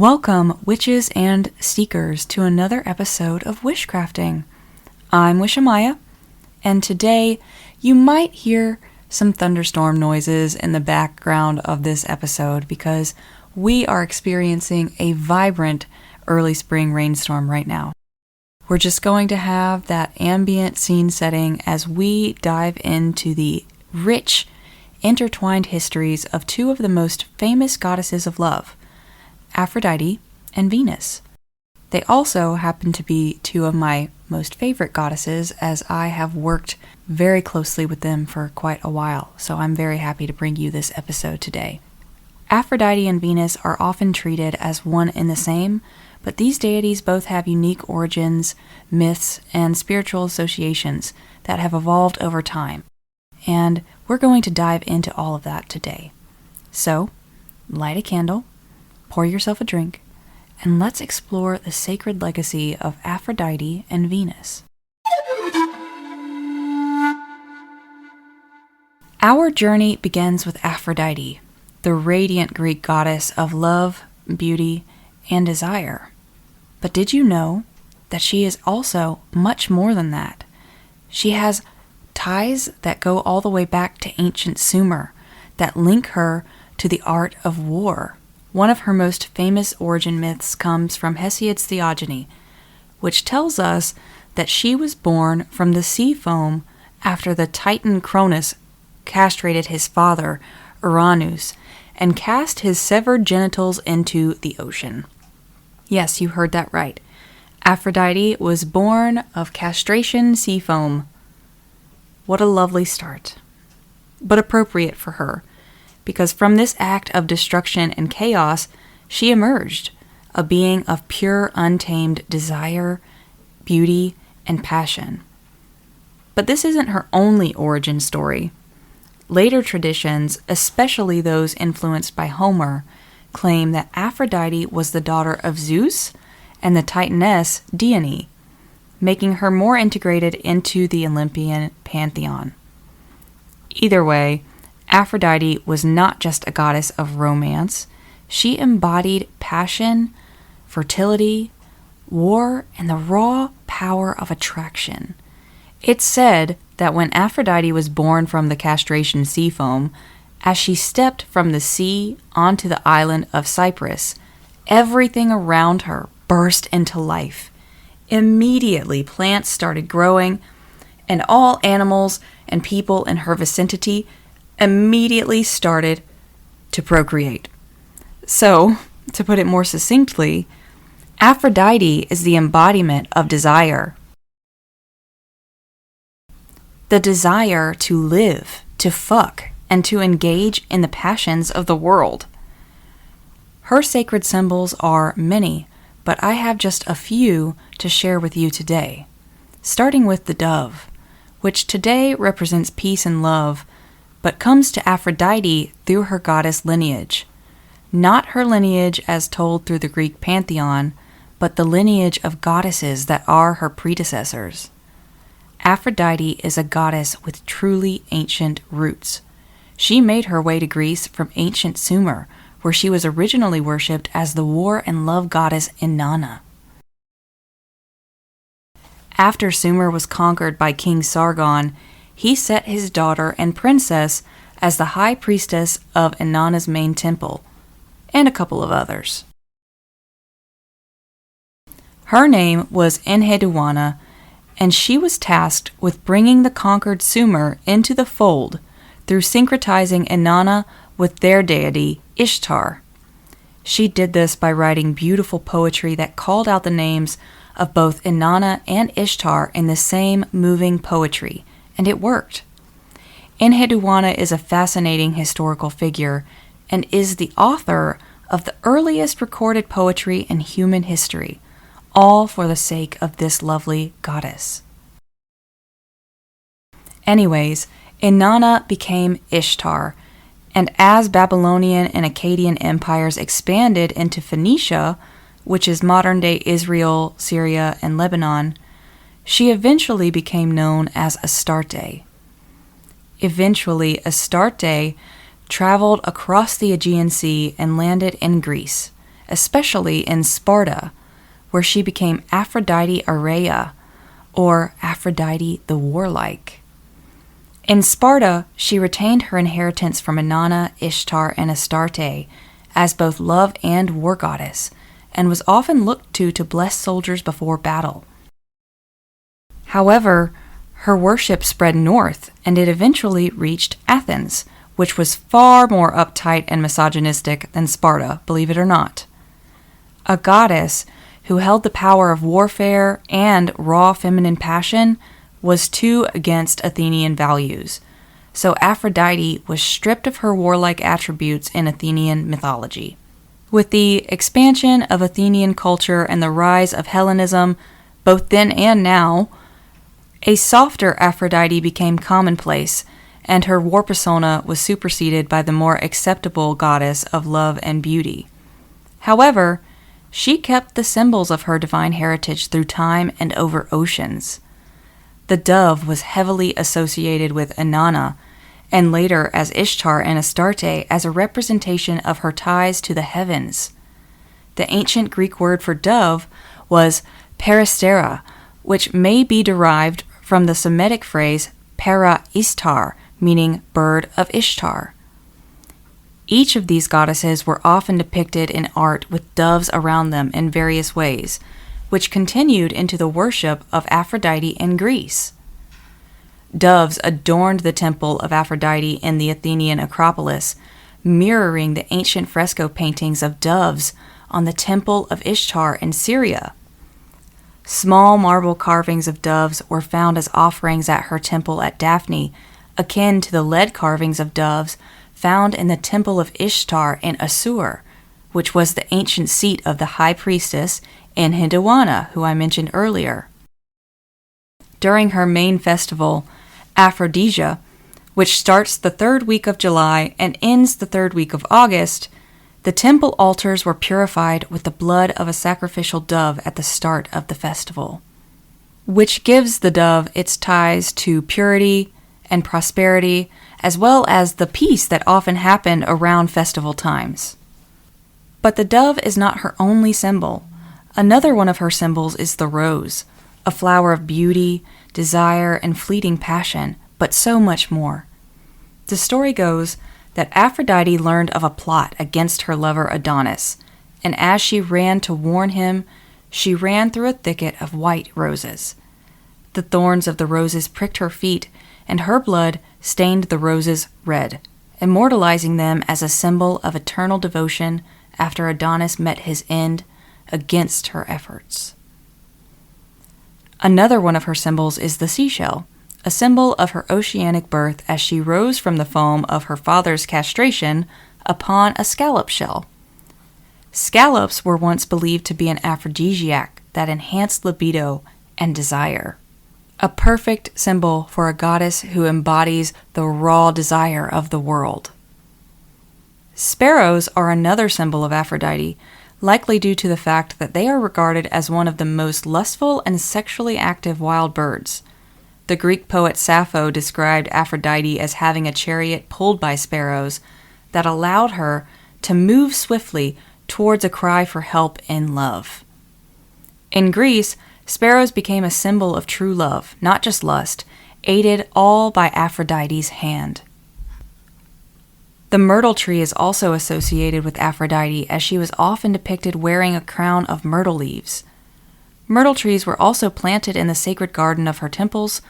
Welcome, witches and seekers, to another episode of Wishcrafting. I'm Wishamaya, and today you might hear some thunderstorm noises in the background of this episode because we are experiencing a vibrant early spring rainstorm right now. We're just going to have that ambient scene setting as we dive into the rich, intertwined histories of two of the most famous goddesses of love, Aphrodite and Venus. They also happen to be two of my most favorite goddesses, as I have worked very closely with them for quite a while, so I'm very happy to bring you this episode today. Aphrodite and Venus are often treated as one and the same, but these deities both have unique origins, myths, and spiritual associations that have evolved over time, and we're going to dive into all of that today. So, light a candle, pour yourself a drink, and let's explore the sacred legacy of Aphrodite and Venus. Our journey begins with Aphrodite, the radiant Greek goddess of love, beauty, and desire. But did you know that she is also much more than that? She has ties that go all the way back to ancient Sumer that link her to the art of war. One of her most famous origin myths comes from Hesiod's Theogony, which tells us that she was born from the sea foam after the Titan Cronus castrated his father, Uranus, and cast his severed genitals into the ocean. Yes, you heard that right. Aphrodite was born of castration sea foam. What a lovely start. But appropriate for her, because from this act of destruction and chaos, she emerged, a being of pure, untamed desire, beauty, and passion. But this isn't her only origin story. Later traditions, especially those influenced by Homer, claim that Aphrodite was the daughter of Zeus and the Titaness Dione, making her more integrated into the Olympian pantheon. Either way, Aphrodite was not just a goddess of romance. She embodied passion, fertility, war, and the raw power of attraction. It's said that when Aphrodite was born from the castration sea foam, as she stepped from the sea onto the island of Cyprus, everything around her burst into life. Immediately, plants started growing, and all animals and people in her vicinity immediately started to procreate. So, to put it more succinctly, Aphrodite is the embodiment of desire. The desire to live, to fuck, and to engage in the passions of the world. Her sacred symbols are many, but I have just a few to share with you today. Starting with the dove, which today represents peace and love, but comes to Aphrodite through her goddess lineage. Not her lineage as told through the Greek pantheon, but the lineage of goddesses that are her predecessors. Aphrodite is a goddess with truly ancient roots. She made her way to Greece from ancient Sumer, where she was originally worshipped as the war and love goddess Inanna. After Sumer was conquered by King Sargon, he set his daughter and princess as the high priestess of Inanna's main temple, and a couple of others. Her name was Enheduanna, and she was tasked with bringing the conquered Sumer into the fold through syncretizing Inanna with their deity, Ishtar. She did this by writing beautiful poetry that called out the names of both Inanna and Ishtar in the same moving poetry, and it worked. Enheduanna is a fascinating historical figure and is the author of the earliest recorded poetry in human history, all for the sake of this lovely goddess. Anyways, Inanna became Ishtar, and as Babylonian and Akkadian empires expanded into Phoenicia, which is modern-day Israel, Syria, and Lebanon, she eventually became known as Astarte. Astarte traveled across the Aegean Sea and landed in Greece, especially in Sparta, where she became Aphrodite Aurea, or Aphrodite the Warlike. In Sparta, she retained her inheritance from Inanna, Ishtar, and Astarte as both love and war goddess, and was often looked to bless soldiers before battle. However, her worship spread north, and it eventually reached Athens, which was far more uptight and misogynistic than Sparta, believe it or not. A goddess who held the power of warfare and raw feminine passion was too against Athenian values, so Aphrodite was stripped of her warlike attributes in Athenian mythology. With the expansion of Athenian culture and the rise of Hellenism, both then and now, a softer Aphrodite became commonplace, and her war persona was superseded by the more acceptable goddess of love and beauty. However, she kept the symbols of her divine heritage through time and over oceans. The dove was heavily associated with Inanna, and later as Ishtar and Astarte as a representation of her ties to the heavens. The ancient Greek word for dove was peristera, which may be derived from the Semitic phrase para Ishtar, meaning bird of Ishtar. Each of these goddesses were often depicted in art with doves around them in various ways, which continued into the worship of Aphrodite in Greece. Doves adorned the temple of Aphrodite in the Athenian Acropolis, mirroring the ancient fresco paintings of doves on the Temple of Ishtar in Syria. Small marble carvings of doves were found as offerings at her temple at Daphne, akin to the lead carvings of doves found in the Temple of Ishtar in Assur, which was the ancient seat of the high priestess and Hinduwana, who I mentioned earlier. During her main festival, Aphrodisia, which starts the third week of July and ends the third week of August, the temple altars were purified with the blood of a sacrificial dove at the start of the festival, which gives the dove its ties to purity and prosperity, as well as the peace that often happened around festival times. But the dove is not her only symbol. Another one of her symbols is the rose, a flower of beauty, desire, and fleeting passion, but so much more. The story goes that Aphrodite learned of a plot against her lover Adonis, and as she ran to warn him, she ran through a thicket of white roses. The thorns of the roses pricked her feet, and her blood stained the roses red, immortalizing them as a symbol of eternal devotion after Adonis met his end against her efforts. Another one of her symbols is the seashell, a symbol of her oceanic birth as she rose from the foam of her father's castration upon a scallop shell. Scallops were once believed to be an aphrodisiac that enhanced libido and desire, a perfect symbol for a goddess who embodies the raw desire of the world. Sparrows are another symbol of Aphrodite, likely due to the fact that they are regarded as one of the most lustful and sexually active wild birds. The Greek poet Sappho described Aphrodite as having a chariot pulled by sparrows that allowed her to move swiftly towards a cry for help in love. In Greece, sparrows became a symbol of true love, not just lust, aided all by Aphrodite's hand. The myrtle tree is also associated with Aphrodite, as she was often depicted wearing a crown of myrtle leaves. Myrtle trees were also planted in the sacred garden of her temples,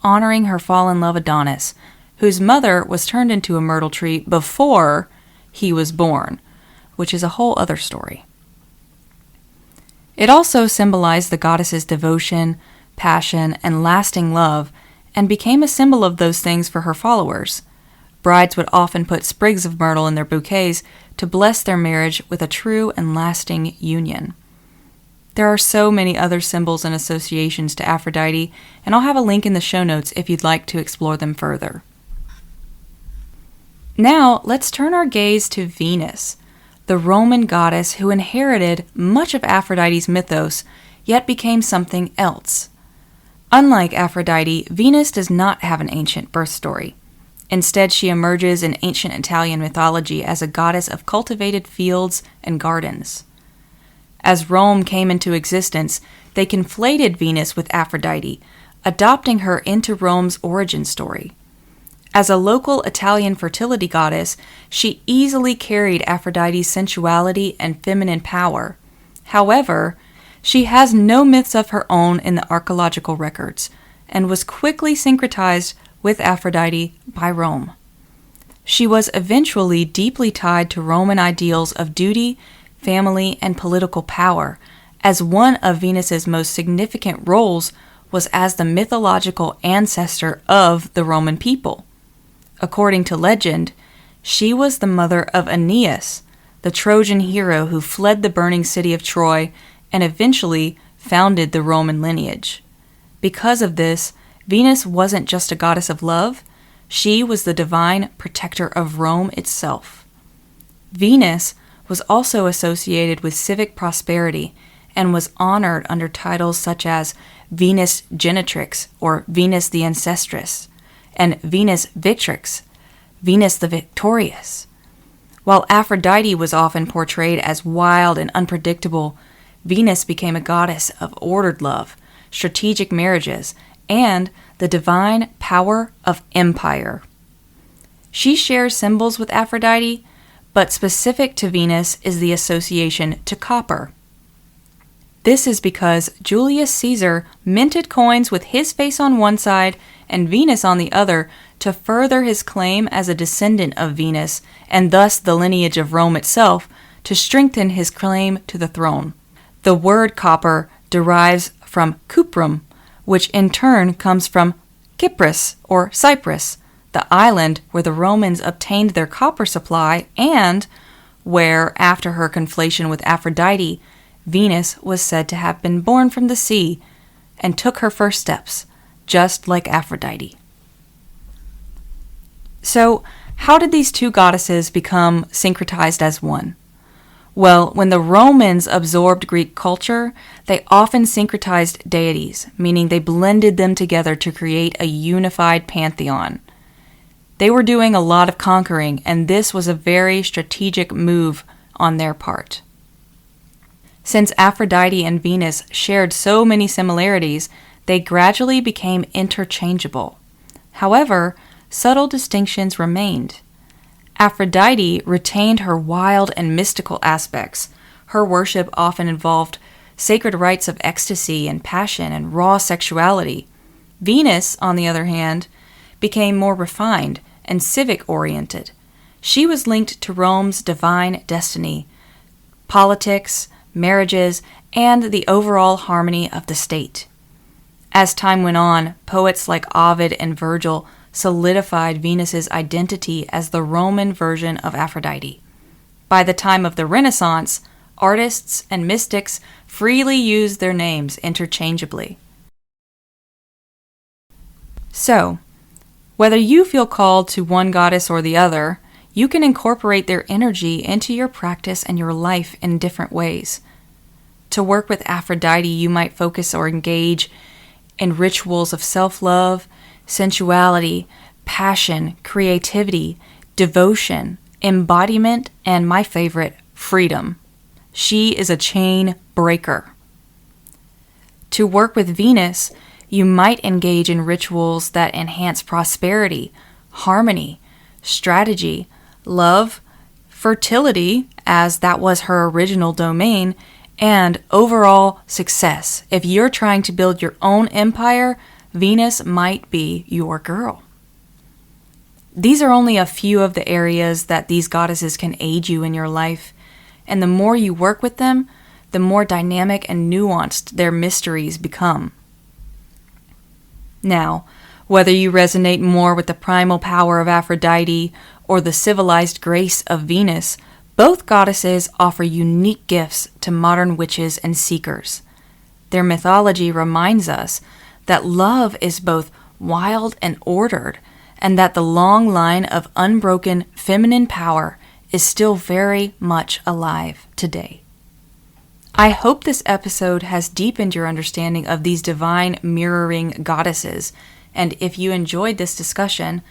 honoring her fallen love Adonis, whose mother was turned into a myrtle tree before he was born, which is a whole other story. It also symbolized the goddess's devotion, passion, and lasting love, and became a symbol of those things for her followers. Brides would often put sprigs of myrtle in their bouquets to bless their marriage with a true and lasting union. There are so many other symbols and associations to Aphrodite, and I'll have a link in the show notes if you'd like to explore them further. Now, let's turn our gaze to Venus, the Roman goddess who inherited much of Aphrodite's mythos, yet became something else. Unlike Aphrodite, Venus does not have an ancient birth story. Instead, she emerges in ancient Italian mythology as a goddess of cultivated fields and gardens. As Rome came into existence, they conflated Venus with Aphrodite, adopting her into Rome's origin story. As a local Italian fertility goddess, she easily carried Aphrodite's sensuality and feminine power. However, she has no myths of her own in the archaeological records, and was quickly syncretized with Aphrodite by Rome. She was eventually deeply tied to Roman ideals of duty, family, and political power, as one of Venus's most significant roles was as the mythological ancestor of the Roman people. According to legend, she was the mother of Aeneas, the Trojan hero who fled the burning city of Troy and eventually founded the Roman lineage. Because of this, Venus wasn't just a goddess of love, she was the divine protector of Rome itself. Venus was also associated with civic prosperity and was honored under titles such as Venus Genitrix, or Venus the Ancestress, and Venus Victrix, Venus the Victorious. While Aphrodite was often portrayed as wild and unpredictable, Venus became a goddess of ordered love, strategic marriages, and the divine power of empire. She shares symbols with Aphrodite, but specific to Venus is the association to copper. This is because Julius Caesar minted coins with his face on one side and Venus on the other to further his claim as a descendant of Venus, and thus the lineage of Rome itself, to strengthen his claim to the throne. The word copper derives from cuprum, which in turn comes from Cyprus or Cyprus, the island where the Romans obtained their copper supply and where, after her conflation with Aphrodite, Venus was said to have been born from the sea and took her first steps, just like Aphrodite. So, how did these two goddesses become syncretized as one? Well, when the Romans absorbed Greek culture, they often syncretized deities, meaning they blended them together to create a unified pantheon. They were doing a lot of conquering, and this was a very strategic move on their part. Since Aphrodite and Venus shared so many similarities, they gradually became interchangeable. However, subtle distinctions remained. Aphrodite retained her wild and mystical aspects. Her worship often involved sacred rites of ecstasy and passion and raw sexuality. Venus, on the other hand, became more refined and civic-oriented. She was linked to Rome's divine destiny, politics, marriages, and the overall harmony of the state. As time went on, poets like Ovid and Virgil solidified Venus's identity as the Roman version of Aphrodite. By the time of the Renaissance, artists and mystics freely used their names interchangeably. So, whether you feel called to one goddess or the other, you can incorporate their energy into your practice and your life in different ways. To work with Aphrodite, you might focus or engage in rituals of self-love, sensuality, passion, creativity, devotion, embodiment, and my favorite, freedom. She is a chain breaker. To work with Venus, you might engage in rituals that enhance prosperity, harmony, strategy, love, fertility, as that was her original domain, and overall success. If you're trying to build your own empire, Venus might be your girl. These are only a few of the areas that these goddesses can aid you in your life, and the more you work with them, the more dynamic and nuanced their mysteries become. Now, whether you resonate more with the primal power of Aphrodite or the civilized grace of Venus, both goddesses offer unique gifts to modern witches and seekers. Their mythology reminds us that love is both wild and ordered, and that the long line of unbroken feminine power is still very much alive today. I hope this episode has deepened your understanding of these divine mirroring goddesses, and if you enjoyed this discussion,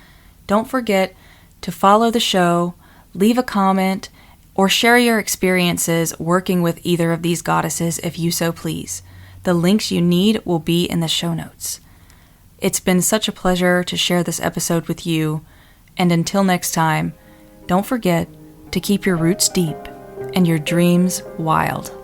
don't forget to follow the show, leave a comment, or share your experiences working with either of these goddesses if you so please. The links you need will be in the show notes. It's been such a pleasure to share this episode with you, and until next time, don't forget to keep your roots deep and your dreams wild.